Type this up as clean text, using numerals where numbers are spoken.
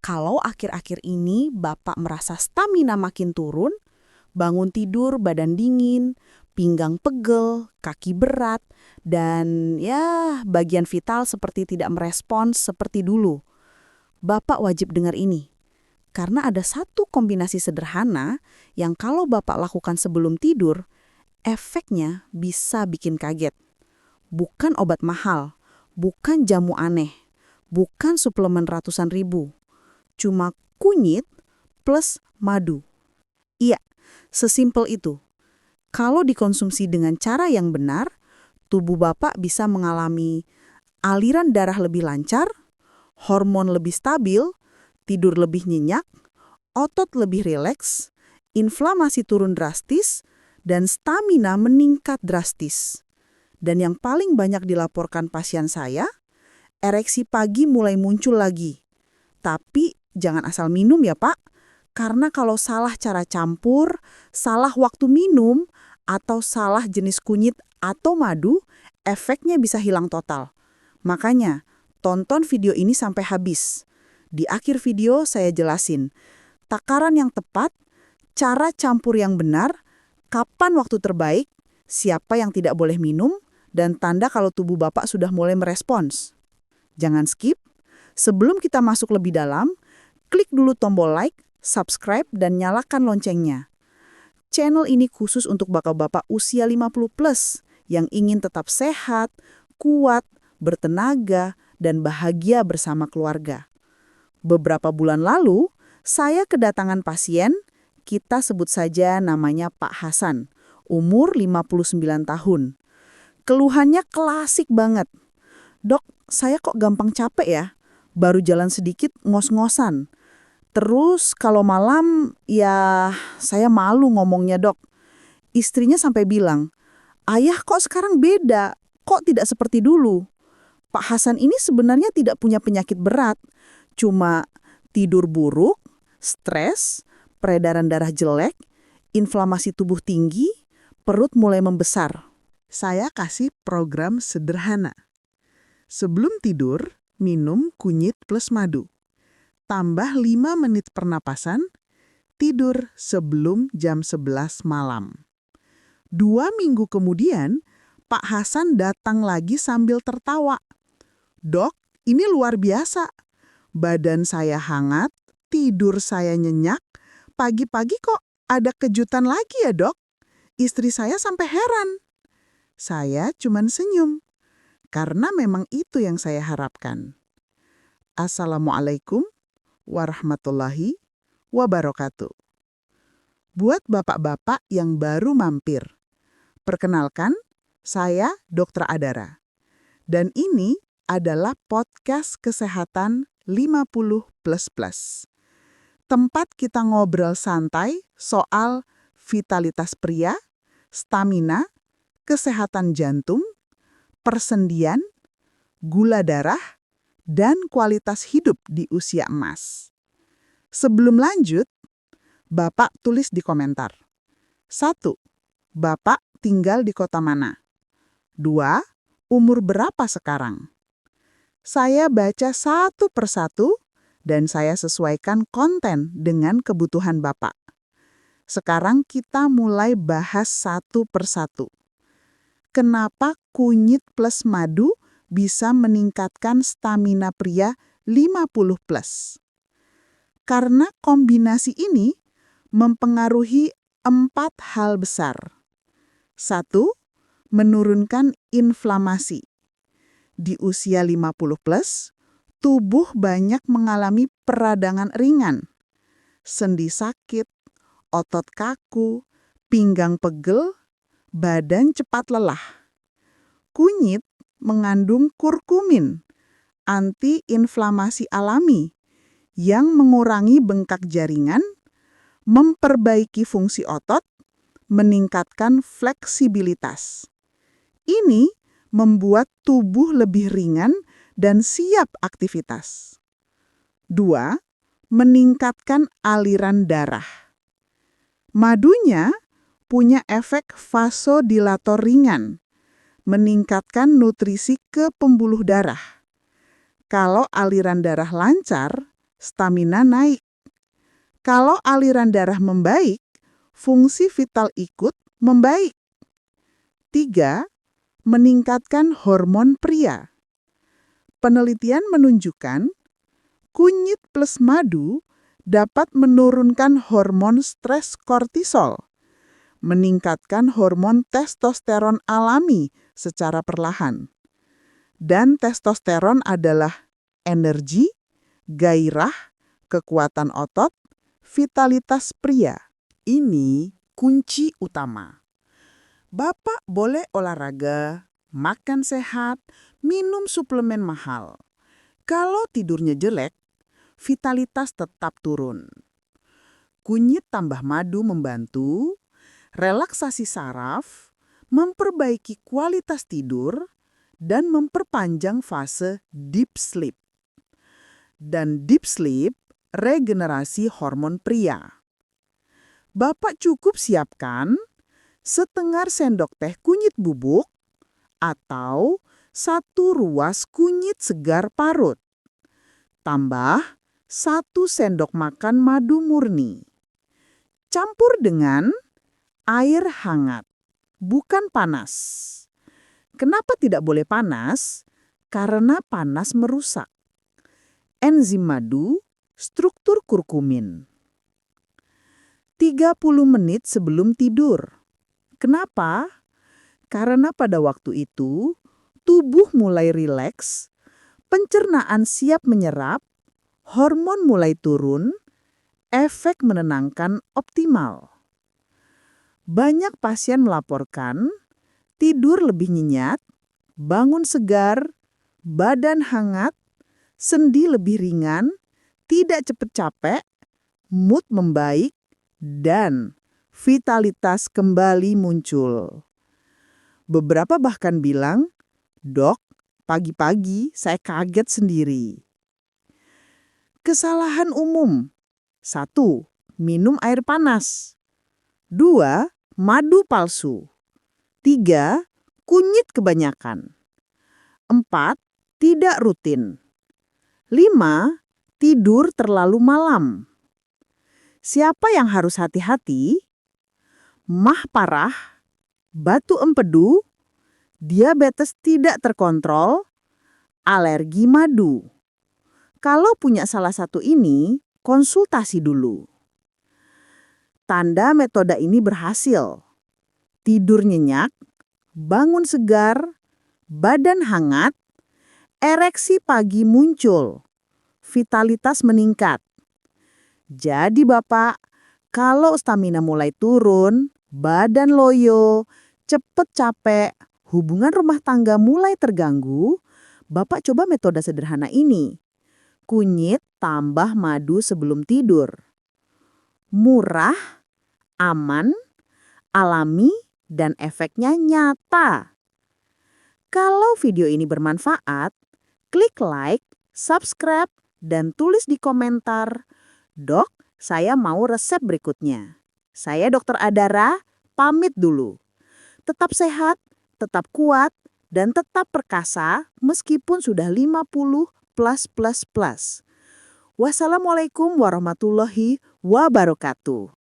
Kalau akhir-akhir ini Bapak merasa stamina makin turun, bangun tidur badan dingin, pinggang pegel, kaki berat, dan ya bagian vital seperti tidak merespons seperti dulu, Bapak wajib dengar ini. Karena ada satu kombinasi sederhana yang kalau Bapak lakukan sebelum tidur, efeknya bisa bikin kaget. Bukan obat mahal, bukan jamu aneh, bukan suplemen ratusan ribu. Cuma kunyit plus madu. Iya, sesimpel itu. Kalau dikonsumsi dengan cara yang benar, tubuh Bapak bisa mengalami aliran darah lebih lancar, hormon lebih stabil, tidur lebih nyenyak, otot lebih rileks, inflamasi turun drastis, dan stamina meningkat drastis. Dan yang paling banyak dilaporkan pasien saya, ereksi pagi mulai muncul lagi. Tapi jangan asal minum ya Pak, karena kalau salah cara campur, salah waktu minum, atau salah jenis kunyit atau madu, efeknya bisa hilang total. Makanya, tonton video ini sampai habis. Di akhir video saya jelasin, takaran yang tepat, cara campur yang benar, kapan waktu terbaik, siapa yang tidak boleh minum, dan tanda kalau tubuh Bapak sudah mulai merespons. Jangan skip. Sebelum kita masuk lebih dalam, klik dulu tombol like, subscribe, dan nyalakan loncengnya. Channel ini khusus untuk bapak-bapak usia 50 plus yang ingin tetap sehat, kuat, bertenaga, dan bahagia bersama keluarga. Beberapa bulan lalu, saya kedatangan pasien, kita sebut saja namanya Pak Hasan, umur 59 tahun. Keluhannya klasik banget. Dok, saya kok gampang capek ya? Baru jalan sedikit ngos-ngosan. Terus kalau malam, ya saya malu ngomongnya dok. Istrinya sampai bilang, ayah kok sekarang beda, kok tidak seperti dulu. Pak Hasan ini sebenarnya tidak punya penyakit berat, cuma tidur buruk, stres, peredaran darah jelek, inflamasi tubuh tinggi, perut mulai membesar. Saya kasih program sederhana. Sebelum tidur, minum kunyit plus madu. Tambah 5 menit pernapasan, tidur sebelum jam 11 malam. 2 minggu kemudian, Pak Hasan datang lagi sambil tertawa. Dok, ini luar biasa. Badan saya hangat, tidur saya nyenyak. Pagi-pagi kok ada kejutan lagi ya dok? Istri saya sampai heran. Saya cuman senyum, karena memang itu yang saya harapkan. Assalamualaikum warahmatullahi wabarakatuh. Buat bapak-bapak yang baru mampir, perkenalkan, saya Dr. Adara. Dan ini adalah podcast kesehatan 50++. Tempat kita ngobrol santai soal vitalitas pria, stamina, kesehatan jantung, persendian, gula darah, dan kualitas hidup di usia emas. Sebelum lanjut, Bapak tulis di komentar. 1. Bapak tinggal di kota mana? 2. Umur berapa sekarang? Saya baca satu persatu dan saya sesuaikan konten dengan kebutuhan Bapak. Sekarang kita mulai bahas satu persatu. Kenapa kunyit plus madu bisa meningkatkan stamina pria 50+? Karena kombinasi ini mempengaruhi 4 hal besar. 1. Menurunkan inflamasi. Di usia 50+, tubuh banyak mengalami peradangan ringan. Sendi sakit, otot kaku, pinggang pegel, badan cepat lelah. Kunyit mengandung kurkumin, anti-inflamasi alami, yang mengurangi bengkak jaringan, memperbaiki fungsi otot, meningkatkan fleksibilitas. Ini membuat tubuh lebih ringan dan siap aktivitas. 2. Meningkatkan aliran darah. Madunya punya efek vasodilator ringan, meningkatkan nutrisi ke pembuluh darah. Kalau aliran darah lancar, stamina naik. Kalau aliran darah membaik, fungsi vital ikut membaik. 3. Meningkatkan hormon pria. Penelitian menunjukkan kunyit plus madu dapat menurunkan hormon stres kortisol, meningkatkan hormon testosteron alami secara perlahan. Dan testosteron adalah energi, gairah, kekuatan otot, vitalitas pria. Ini kunci utama. Bapak boleh olahraga, makan sehat, minum suplemen mahal. Kalau tidurnya jelek, vitalitas tetap turun. Kunyit tambah madu membantu, relaksasi saraf, memperbaiki kualitas tidur, dan memperpanjang fase deep sleep. Dan deep sleep, regenerasi hormon pria. Bapak cukup siapkan setengah sendok teh kunyit bubuk atau 1 ruas kunyit segar parut. Tambah 1 sendok makan madu murni. Campur dengan air hangat, bukan panas. Kenapa tidak boleh panas? Karena panas merusak enzim madu, struktur kurkumin. 30 menit sebelum tidur. Kenapa? Karena pada waktu itu, tubuh mulai rileks, pencernaan siap menyerap, hormon mulai turun, efek menenangkan optimal. Banyak pasien melaporkan tidur lebih nyenyak, bangun segar, badan hangat, sendi lebih ringan, tidak cepat capek, mood membaik, dan vitalitas kembali muncul. Beberapa bahkan bilang, "Dok, pagi-pagi saya kaget sendiri." Kesalahan umum. 1. Minum air panas. 2. Madu palsu. 3. Kunyit kebanyakan. 4. Tidak rutin. 5. Tidur terlalu malam. Siapa yang harus hati-hati? Mah parah, batu empedu, diabetes tidak terkontrol, alergi madu. Kalau punya salah satu ini, konsultasi dulu. Tanda metode ini berhasil. Tidur nyenyak, bangun segar, badan hangat, ereksi pagi muncul, vitalitas meningkat. Jadi Bapak, kalau stamina mulai turun, badan loyo, cepet capek, hubungan rumah tangga mulai terganggu, Bapak coba metode sederhana ini. Kunyit tambah madu sebelum tidur. Murah, aman, alami, dan efeknya nyata. Kalau video ini bermanfaat, klik like, subscribe, dan tulis di komentar, "Dok, saya mau resep berikutnya." Saya Dr. Adara, pamit dulu. Tetap sehat, tetap kuat, dan tetap perkasa meskipun sudah 50 plus. Wassalamualaikum warahmatullahi wabarakatuh.